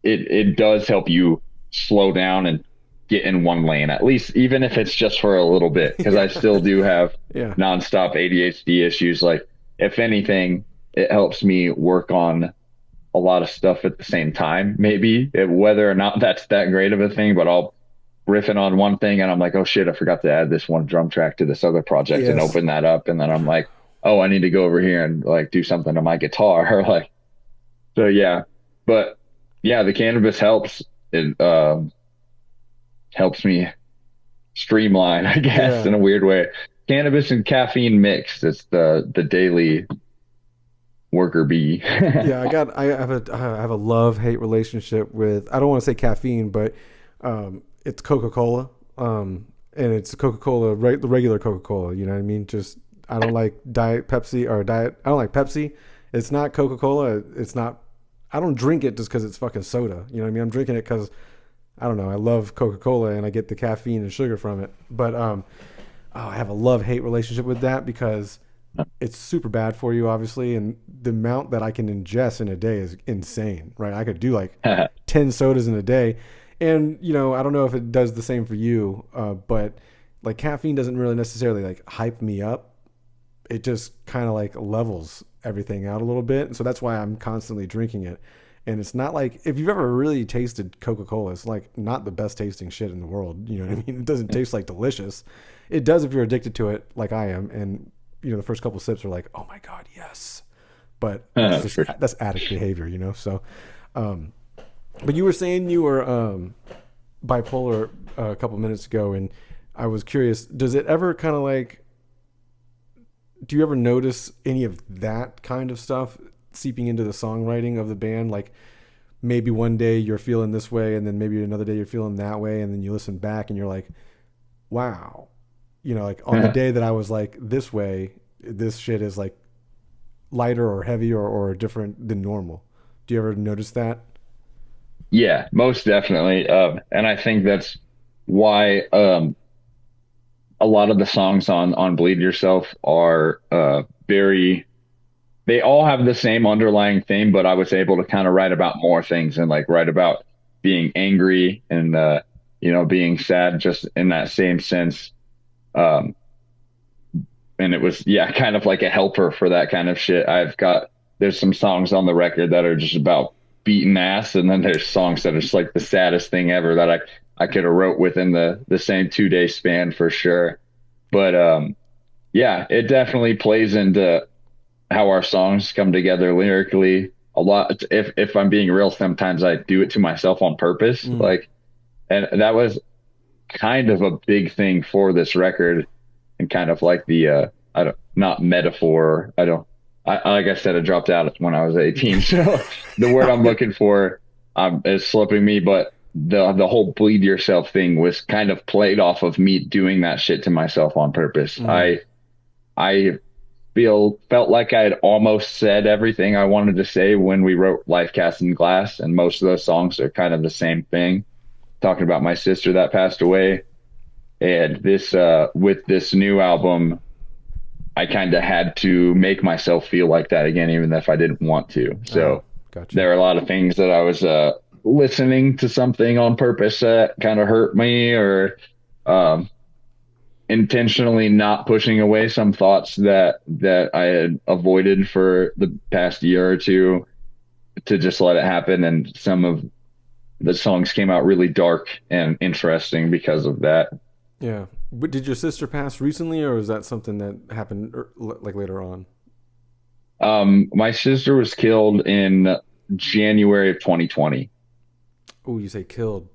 It does help you slow down and get in one lane, at least, even if it's just for a little bit, because I still do have Yeah. nonstop ADHD issues. Like, if anything, it helps me work on a lot of stuff at the same time, maybe whether or not that's that great of a thing, but I'll riffing on one thing and I'm like, oh shit, I forgot to add this one drum track to this other project and Yes. open that up. And then I'm like, oh, I need to go over here and like do something to my guitar. Like, so yeah, but yeah, the cannabis helps. It, helps me streamline, I guess, Yeah. in a weird way. Cannabis and caffeine mixed. It's the daily worker bee. Yeah, I have a love-hate relationship with, I don't want to say caffeine, but it's Coca-Cola. And it's Coca-Cola, the regular Coca-Cola, you know what I mean? Just I don't like Diet Pepsi or Diet I don't like Pepsi. It's not Coca-Cola. It's not I don't drink it just cuz it's fucking soda. You know what I mean? I'm drinking it cuz I don't know. I love Coca-Cola and I get the caffeine and sugar from it. But I have a love-hate relationship with that because it's super bad for you, obviously, and the amount that I can ingest in a day is insane, right? I could do like 10 sodas in a day. And, I don't know if it does the same for you, but like caffeine doesn't really necessarily like hype me up. It just kind of like levels everything out a little bit. And so that's why I'm constantly drinking it. And it's not like, if you've ever really tasted Coca-Cola, it's like not the best tasting shit in the world. You know what I mean? It doesn't taste like delicious. It does if you're addicted to it, like I am. And, the first couple of sips are like, oh my God, yes. But For that's addict behavior, So, um, but you were saying you were bipolar a couple minutes ago, and I was curious, does it ever kind of like, do you ever notice any of that kind of stuff seeping into the songwriting of the band? Like maybe one day you're feeling this way, and then maybe another day you're feeling that way, and then you listen back and you're like, wow, like on the sure. day that I was like this way, this shit is like lighter or heavier or different than normal. Do you ever notice that? Yeah, most definitely. And I think that's why a lot of the songs on Bleed Yourself are very they all have the same underlying theme, but I was able to kind of write about more things and like write about being angry and being sad just in that same sense. Um, and it was kind of like a helper for that kind of shit. There's some songs on the record that are just about beating ass, and then there's songs that are just like the saddest thing ever that I could have wrote within the same 2 day span for sure. But yeah, it definitely plays into how our songs come together lyrically. A lot, if I'm being real, sometimes I do it to myself on purpose. Mm. Like, and that was kind of a big thing for this record, and kind of like the I don't not metaphor. I don't. Like I said, it dropped out when I was 18. So the word I'm looking for is slipping me, but the whole bleed yourself thing was kind of played off of me doing that shit to myself on purpose. Mm. I felt like I had almost said everything I wanted to say when we wrote Life Cast in Glass, and most of those songs are kind of the same thing, talking about my sister that passed away. And this with this new album, I kind of had to make myself feel like that again, even if I didn't want to. Oh, So gotcha. there are a lot of things that I was listening to something on purpose that kind of hurt me, or um, intentionally not pushing away some thoughts that I had avoided for the past year or two, to just let it happen. And some of the songs came out really dark and interesting because of that. Yeah. But did your sister pass recently, or was that something that happened like later on? My sister was killed in January of 2020. Oh, you say killed.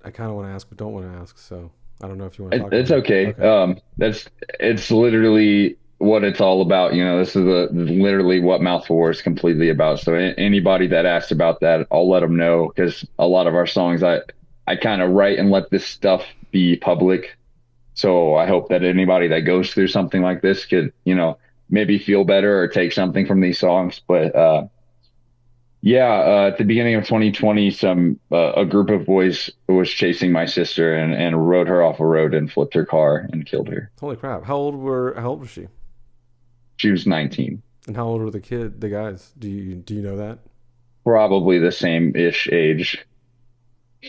I kind of want to ask, but don't want to ask. So I don't know if you want to talk about It's it. okay. Okay. It's literally what it's all about. This is literally what Mouthful War is completely about. So anybody that asks about that, I'll let them know, because a lot of our songs, I kind of write and let this stuff be public. So I hope that anybody that goes through something like this could, maybe feel better or take something from these songs. But yeah, at the beginning of 2020, a group of boys was chasing my sister and rode her off a road and flipped her car and killed her. Holy crap! How old was she? She was 19, And how old were the guys? Do you know that? probably the same-ish age.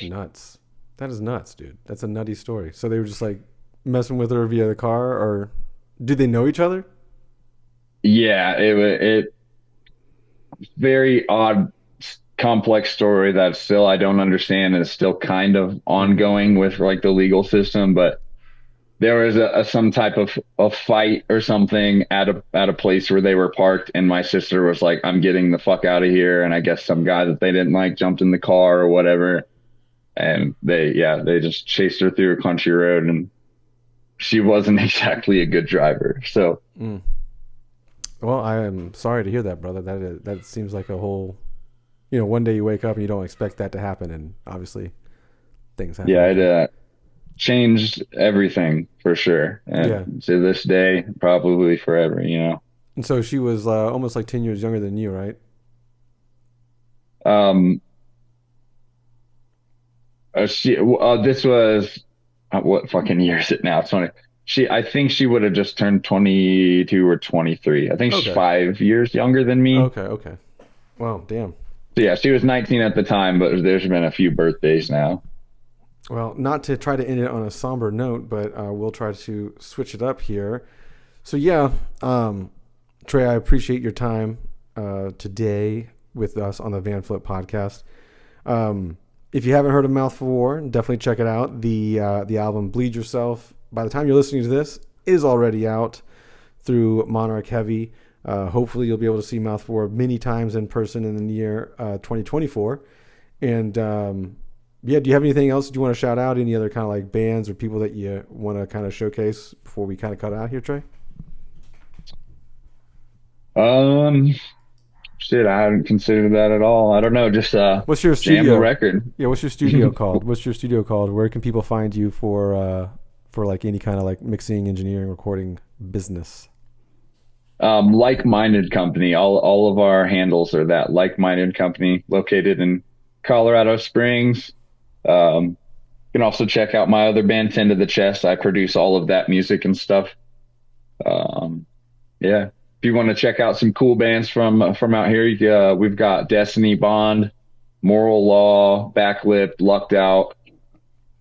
Nuts. That is nuts, dude. That's a nutty story. So they were just like messing with her via the car, or did they know each other? Yeah, it very odd, complex story that still I don't understand, and is still kind of Mm. ongoing with like the legal system. But there was some type of a fight or something at a place where they were parked, and my sister was like, "I'm getting the fuck out of here." And I guess some guy that they didn't like jumped in the car or whatever, and they just chased her through a country road, and she wasn't exactly a good driver. So Mm. Well, I am sorry to hear that, brother. That seems like a whole. One day you wake up and you don't expect that to happen, and obviously things happen yeah, like it that. changed everything for sure, Yeah. and to this day, probably forever. And so she was almost like 10 years younger than you, right? Um, this was what fucking year is it now? 20. I think she would have just turned 22 or 23. I think she's Okay. 5 years younger than me. Okay. Okay. Wow. Damn. So yeah, she was 19 at the time, but there's been a few birthdays now. Well, not to try to end it on a somber note, but we'll try to switch it up here. So yeah, Trae, I appreciate your time today with us on the Vanflip podcast. If you haven't heard of Mouth for War, definitely check it out. The album Bleed Yourself, by the time you're listening to this, is already out through MNRK Heavy. Hopefully you'll be able to see Mouth for War many times in person in the year 2024. And yeah, do you have anything else you want to shout out? Any other kind of like bands or people that you want to kind of showcase before we kind of cut out here, Trae? Um, Shit, I hadn't considered that at all. I don't know, just What's your jam the studio? record. Yeah, what's your studio called? What's your studio called? Where can people find you for like any kind of like mixing, engineering, recording business? Like-minded company. All of our handles are that like-minded company located in Colorado Springs. You can also check out my other band, 10 to the Chest. I produce all of that music and stuff. Um, yeah. If you want to check out some cool bands from out here, we've got Destiny Bond, Moral Law, Backlip, Lucked Out,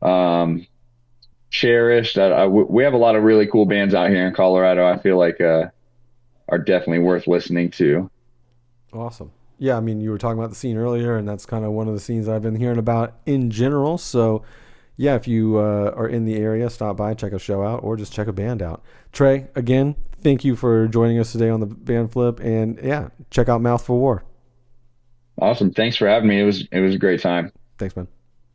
um, Cherished. We have a lot of really cool bands out here in Colorado. I feel like are definitely worth listening to. Awesome. Yeah, I mean, you were talking about the scene earlier, and that's kind of one of the scenes I've been hearing about in general. So, yeah, if you are in the area, stop by, check a show out, or just check a band out. Trae, again, thank you for joining us today on the Band Flip, and yeah, check out Mouth for War. Awesome. Thanks for having me. It was a great time. Thanks, man.